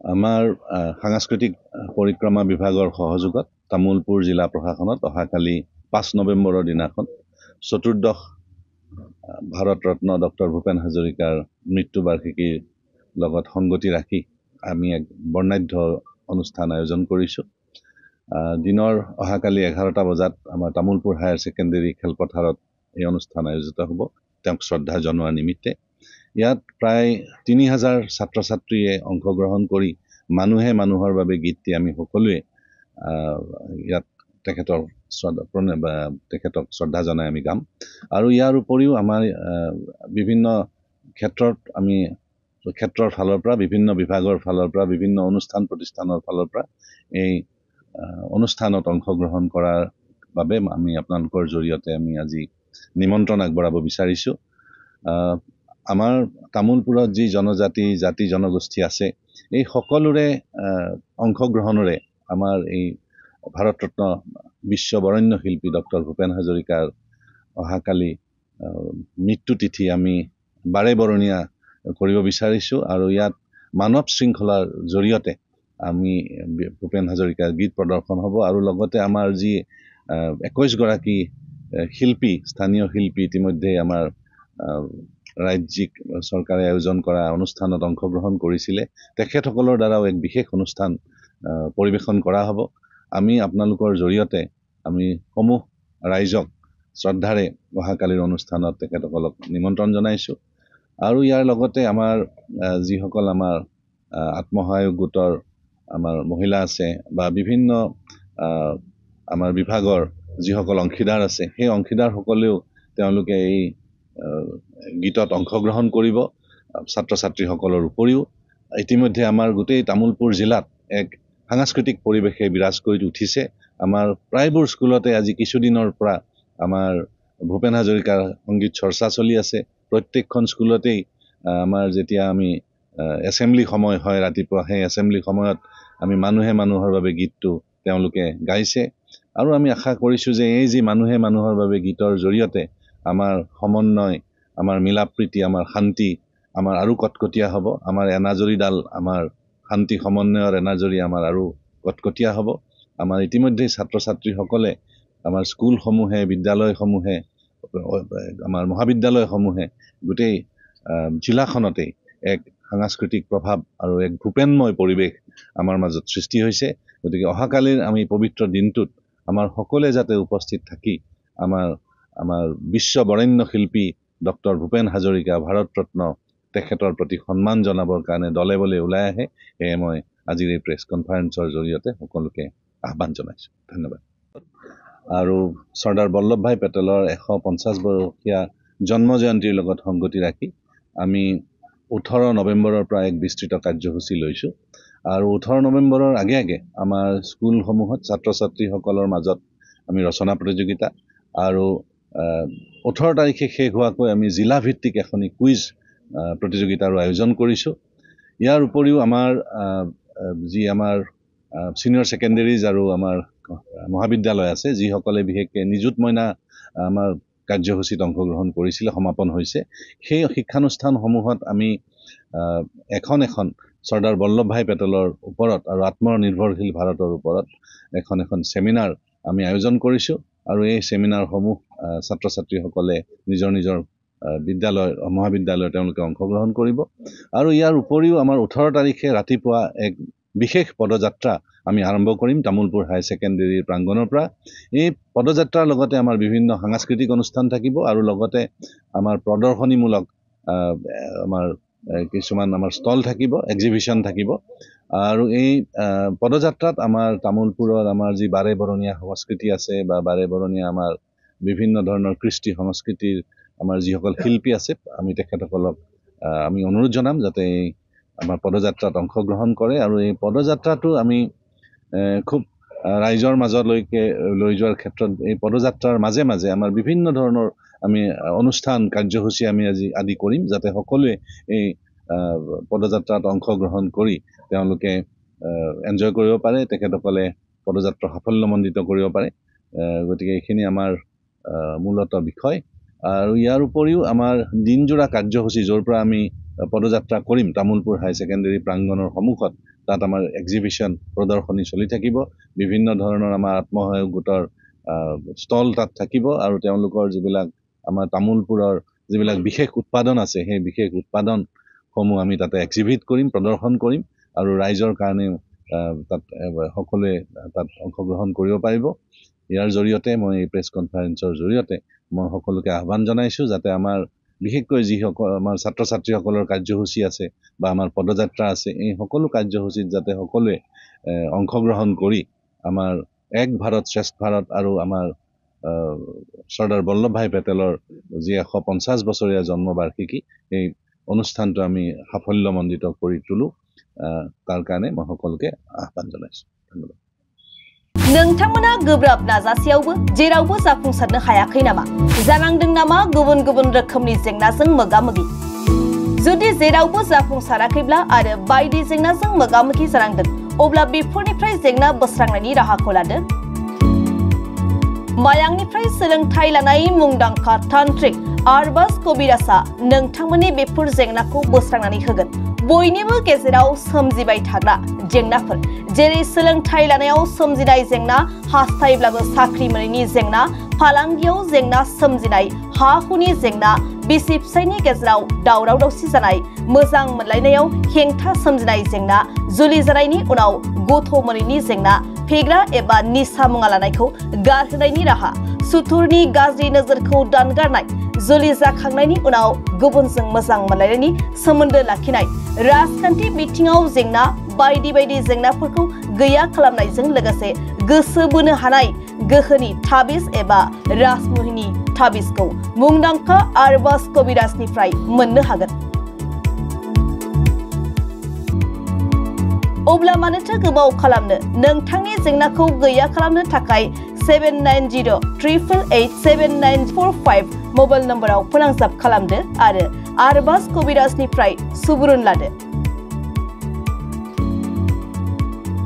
আমাৰ সাংস্কৃতিক পৰিক্ৰমা বিভাগৰ সহযোগত তামোলপুৰ জিলা প্ৰশাসনত অহাকালি 5 নৱেম্বৰৰ দিনাখন চতুৰ্দশ ভাৰত ৰত্ন ডক্টৰ ভূপেন হাজৰিকাৰ মৃত্যুবাৰ্ষিকীৰ লগত সংগতি ৰাখি আমি এক বৰ্ণাঢ্য অনুষ্ঠান আয়োজন কৰিছোঁ। দিনৰ অহাকালি 11টা বজাত আমাৰ তামোলপুৰ হায়াৰ ছেকেণ্ডেৰী খেলপথাৰত এই অনুষ্ঠান আয়োজিত হ'ব তেওঁক শ্ৰদ্ধা জনোৱাৰ নিমিত্তে। ইয়াত প্ৰায় 3000 ছাত্ৰ ছাত্ৰীয়ে অংশগ্ৰহণ কৰি মানুহে মানুহৰ বাবে গীতটি আমি সকলোৱে ইয়াত তেখেতক শ্ৰদ্ধা জনাই আমি গাম। আৰু ইয়াৰ উপৰিও আমাৰ বিভিন্ন ক্ষেত্ৰৰ ফালৰ পৰা বিভিন্ন বিভাগৰ ফালৰ পৰা বিভিন্ন অনুষ্ঠান প্ৰতিষ্ঠানৰ ফালৰ পৰা এই অনুষ্ঠানত অংশগ্ৰহণ কৰাৰ বাবে আমি আপোনালোকৰ জৰিয়তে আমি আজি নিমন্ত্ৰণ আগবঢ়াব বিচাৰিছোঁ। আমাৰ তামোলপুৰত যি জাতি জনগোষ্ঠী আছে এই সকলোৰে অংশগ্ৰহণৰে আমাৰ এই ভাৰতৰত্ন বিশ্ব বৰেণ্য শিল্পী ডক্টৰ ভূপেন হাজৰিকাৰ অহাকালি মৃত্যু তিথি আমি বাৰে বৰণীয়া কৰিব বিচাৰিছোঁ। আৰু ইয়াত মানৱ শৃংখলাৰ জৰিয়তে আমি ভূপেন হাজৰিকাৰ গীত প্ৰদৰ্শন হ'ব। আৰু লগতে আমাৰ যি 21 গৰাকী শিল্পী স্থানীয় শিল্পী ইতিমধ্যে আমাৰ ৰাজ্যিক চৰকাৰে আয়োজন কৰা অনুষ্ঠানত অংশগ্ৰহণ কৰিছিলে, তেখেতসকলৰ দ্বাৰাও এক বিশেষ অনুষ্ঠান পৰিৱেশন কৰা হ'ব। আমি আপোনালোকৰ জৰিয়তে আমি সমূহ ৰাইজক শ্ৰদ্ধাৰে অহাকালিৰ অনুষ্ঠানত তেখেতসকলক নিমন্ত্ৰণ জনাইছোঁ। আৰু ইয়াৰ লগতে আমাৰ যিসকল আমাৰ আত্মসহায়ক গোটৰ আমাৰ মহিলা আছে বা বিভিন্ন আমাৰ বিভাগৰ যিসকল অংশীদাৰ আছে সেই অংশীদাৰসকলেও তেওঁলোকে এই গীতত অংশগ্ৰহণ কৰিব। ছাত্ৰ ছাত্ৰীসকলৰ উপৰিও ইতিমধ্যে আমাৰ গোটেই তামোলপুৰ জিলাত এক সাংস্কৃতিক পৰিৱেশে বিৰাজ কৰি উঠিছে। আমাৰ প্ৰায়বোৰ স্কুলতে আজি কিছুদিনৰ পৰা আমাৰ ভূপেন হাজৰিকাৰ সংগীত চৰ্চা চলি আছে। প্ৰত্যেকখন স্কুলতেই আমাৰ যেতিয়া আমি এছেম্বলি সময় হয় ৰাতিপুৱা, সেই এছেম্বলি সময়ত আমি মানুহে মানুহৰ বাবে গীতটো তেওঁলোকে গাইছে। আৰু আমি আশা কৰিছোঁ যে এই যি মানুহে মানুহৰ বাবে গীতৰ জৰিয়তে আমাৰ সমন্বয়, আমাৰ মিলাপ্ৰীতি, আমাৰ শান্তি আমাৰ আৰু কটকটীয়া হ'ব। আমাৰ এনাজৰীডাল আমাৰ শান্তি সমন্বয়ৰ এনাজৰী আমাৰ আৰু কটকটীয়া হ'ব। আমাৰ ইতিমধ্যে ছাত্ৰ ছাত্ৰীসকলে আমাৰ স্কুলসমূহে, বিদ্যালয়সমূহে, আমাৰ মহাবিদ্যালয়সমূহে গোটেই জিলাখনতেই এক সাংস্কৃতিক প্ৰভাৱ আৰু এক ভূপেনময় পৰিৱেশ আমাৰ মাজত সৃষ্টি হৈছে। গতিকে অহাকালিৰ আমি পবিত্ৰ দিনটোত আমাৰ সকলোৱে যাতে উপস্থিত থাকি আমাৰ বিশ্ব বৰেণ্য শিল্পী ডক্টৰ ভূপেন হাজৰিকা ভাৰতৰত্ন তেখেতৰ প্ৰতি সন্মান জনাবৰ কাৰণে দলে বলে ওলাই আহে, সেয়ে মই আজিৰ এই প্ৰেছ কনফাৰেন্সৰ জৰিয়তে সকলোকে আহ্বান জনাইছোঁ। ধন্যবাদ। আৰু চৰ্দাৰ বল্লভভাই পেটেলৰ 150 বৰ্ষীয়া জন্ম জয়ন্তীৰ লগত সংগতি ৰাখি আমি 18 নৱেম্বৰৰ পৰা এক বিস্তৃত কাৰ্যসূচী লৈছোঁ। আৰু 18 নৱেম্বৰৰ আগে আমাৰ স্কুলসমূহত ছাত্ৰ ছাত্ৰীসকলৰ মাজত আমি ৰচনা প্ৰতিযোগিতা আৰু 18 তাৰিখে শেষ হোৱাকৈ আমি জিলাভিত্তিক এখনি কুইজ প্ৰতিযোগিতাৰো আয়োজন কৰিছোঁ। ইয়াৰ উপৰিও আমাৰ যি আমাৰ ছিনিয়ৰ ছেকেণ্ডেৰিজ আৰু আমাৰ মহাবিদ্যালয় আছে, যিসকলে বিশেষকৈ নিযুত মইনা আমাৰ কাৰ্যসূচীত অংশগ্ৰহণ কৰিছিলে, সমাপন হৈছে, সেই শিক্ষানুষ্ঠানসমূহত আমি এখন চৰ্দাৰ বল্লভভাই পেটেলৰ ওপৰত আৰু আত্মনিৰ্ভৰশীল ভাৰতৰ ওপৰত এখন ছেমিনাৰ আমি আয়োজন কৰিছোঁ। আৰু এই ছেমিনাৰসমূহ ছাত্ৰ ছাত্ৰীসকলে নিজৰ বিদ্যালয় মহাবিদ্যালয় তেওঁলোকে অংশগ্ৰহণ কৰিব। আৰু ইয়াৰ উপৰিও আমাৰ 18 তাৰিখে ৰাতিপুৱা এক বিশেষ পদযাত্ৰা আমি আৰম্ভ কৰিম তামোলপুৰ হায়াৰ ছেকেণ্ডেৰীৰ প্ৰাংগণৰ পৰা। এই পদযাত্ৰাৰ লগতে আমাৰ বিভিন্ন সাংস্কৃতিক অনুষ্ঠান থাকিব আৰু লগতে আমাৰ প্ৰদৰ্শনীমূলক আমাৰ কিছুমান আমাৰ ষ্টল থাকিব, এক্সিবিশ্যন থাকিব। আৰু এই পদযাত্ৰাত আমাৰ তামোলপুৰৰ আমাৰ যি বাৰে বৰণীয়া সংস্কৃতি আছে বা বাৰে বৰণীয়া আমাৰ বিভিন্ন ধৰণৰ কৃষ্টি সংস্কৃতিৰ আমাৰ যিসকল শিল্পী আছে, আমি তেখেতসকলক আমি অনুৰোধ জনাম যাতে এই আমাৰ পদযাত্ৰাত অংশগ্ৰহণ কৰে। আৰু এই পদযাত্ৰাটো আমি খুব ৰাইজৰ মাজলৈকে লৈ যোৱাৰ ক্ষেত্ৰত এই পদযাত্ৰাৰ মাজে মাজে আমাৰ বিভিন্ন ধৰণৰ আমি অনুষ্ঠান কাৰ্যসূচী আমি আদি কৰিম, যাতে সকলোৱে এই পদযাত্ৰাত অংশগ্ৰহণ কৰি তেওঁলোকে এনজয় কৰিব পাৰে, তেখেতসকলে পদযাত্ৰা সাফল্যমণ্ডিত কৰিব পাৰে। গতিকে এইখিনি আমাৰ মূলত বিষয়। আৰু ইয়াৰ উপৰিও আমাৰ দিনজোৰা কাৰ্যসূচী য'ৰ পৰা আমি পদযাত্ৰা কৰিম তামুলপুৰ হাই ছেকেণ্ডেৰী প্ৰাংগণৰ সন্মুখত তাত আমাৰ এক্সিবিশ্যন প্ৰদৰ্শনী চলি থাকিব বিভিন্ন ধৰণৰ আমাৰ আত্মসহায়ক গোটৰ ষ্টল তাত থাকিব আৰু তেওঁলোকৰ যিবিলাক আমাৰ তামুলপুৰৰ যিবিলাক বিশেষ উৎপাদন আছে সেই বিশেষ উৎপাদনসমূহ আমি তাতে এক্সিবিট কৰিম প্ৰদৰ্শন কৰিম আৰু ৰাইজৰ কাৰণে তাত সকলোৱে তাত অংশগ্ৰহণ কৰিব পাৰিব ইয়াৰ জৰিয়তে মই এই প্ৰেছ কনফাৰেন্সৰ জৰিয়তে মই সকলোকে আহ্বান জনাইছো যাতে আমাৰ বিশেষকৈ যিসকল আমাৰ ছাত্ৰ ছাত্ৰীসকলৰ কাৰ্যসূচী আছে বা আমাৰ পদযাত্ৰা আছে এই সকলো কাৰ্যসূচীত যাতে সকলোৱে অংশগ্ৰহণ কৰি আমাৰ এক ভাৰত শ্ৰেষ্ঠ ভাৰত আৰু আমাৰ চৰ্দাৰ বল্লভভাই পেটেলৰ যি 150 বছৰীয়া জন্মবাৰ্ষিকী এই অনুষ্ঠানটো আমি সাফল্যমণ্ডিত কৰি তুলো তাৰ কাৰণে মই সকলোকে আহ্বান জনাইছো ধন্যবাদ नोंथांमोना गोब्राब नाजासेयावबो जेरावबो जाफुंसारनो हायाखै नामा जानांदों नामा गुबुन गुबुन रोखोमनि जेंनाजों मोगा-मोगि जुदि जेरावबो जाफुंसाराखैब्ला आरो बायदि जेंनाजों मोगा-मोगि जानांदों अब्ला बेफोरनिफ्राय जेंना बोस्रांनायनि राहाखौ लादो मायांनिफ्राय सोलोंथाइ लानाय मुंदांखा तान्त्रिक आरबाज कबिराजआ नोंथांमोननि बेफोर जेंनाखौ बोस्रांनानै होगोन बयनिबो गेजेराव सोमजिबाय थाग्रा जेंनाफोर जेरै सोलोंथाइ लानायाव सोमजिनाय जेंना हास्थायब्लाबो साख्रि मोनैनि जेंना फालांगियाव जेंना सोमजिनाय हा हुनि जेंना बिसि फिसायनि गेजेराव दावराव दावसि जानाय मोजां मोनलायनायाव हेंथा सोमजिनाय जेंना जुलि जानायनि उनाव गथ' मोनैनि जेंना फेग्रा एबा निसा मुवा लानायखौ गारहोनायनि राहा सुथुरनि गाज्रि नोजोरखौ दानगारनाय जुलि जाखांनायनि उनाव गुबुनजों मोजां मोनलायनायनि सोमोन्दो लाखिनाय राजखान्थि बिथिङाव जेंना बायदि बायदि जेंनाफोरखौ गैया खालामनायजों लोगोसे गोसो बोनो हानाय गोहोनि ताबिज एबा राजमुहिनि ताबिजखौ मुंदांखा आरबाज कबिराजनिफ्राय मोननो हागोन अब्ला मानोथो गोबाव खालामनो नोंथांनि जेंनाखौ गैया खालामनो थाखाय 7908887945 मबाइल नम्बराव फोनांजाब खालामदो आरो आरबाज कबिराजनिफ्राय सुबुरुन लादो